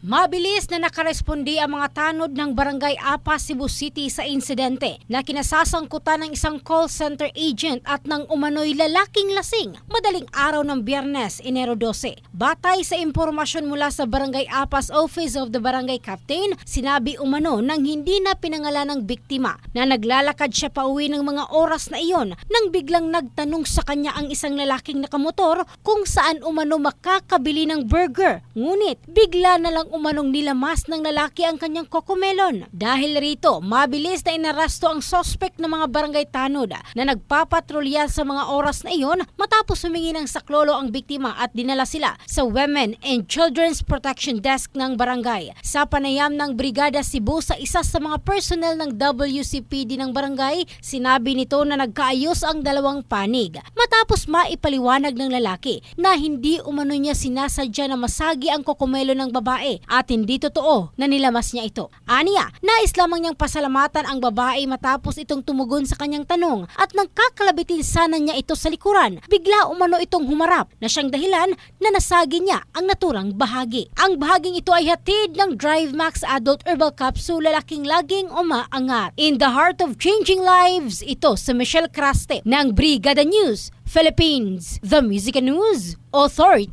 Mabilis na nakarespondi ang mga tanod ng Barangay Apas, Cebu City sa insidente na kinasasangkutan ng isang call center agent at ng umano'y lalaking lasing madaling araw ng Biyernes, Enero 12. Batay sa impormasyon mula sa Barangay Apas Office of the Barangay Captain, sinabi umano ng hindi na pinangalan ng biktima na naglalakad siya pauwi ng mga oras na iyon nang biglang nagtanong sa kanya ang isang lalaking nakamotor kung saan umano makakabili ng burger. Ngunit bigla na lang umanong nilamas ng lalaki ang kanyang kokomelon. Dahil rito, mabilis na inaresto ang suspect ng mga barangay tanod na nagpapatrolya sa mga oras na iyon matapos humingi ng saklolo ang biktima at dinala sila sa Women and Children's Protection Desk ng barangay. Sa panayam ng Brigada Cebu sa isa sa mga personnel ng WCPD ng barangay, sinabi nito na nagkaayos ang dalawang panig matapos maipaliwanag ng lalaki na hindi umano niya sinasadya na masagi ang kokomelo ng babae at hindi totoo na nilamas niya ito. Aniya, nais lamang niyang pasalamatan ang babae matapos itong tumugon sa kanyang tanong at nang kakalabitin sana niya ito sa likuran, bigla umano itong humarap na siyang dahilan na nasagi niya ang naturang bahagi. Ang bahaging ito ay hatid ng Drive Max Adult Herbal Capsule, lalaking laging umaangat. In the heart of changing lives, ito si Michelle Craste ng Brigada News Philippines, the Music and News Authority.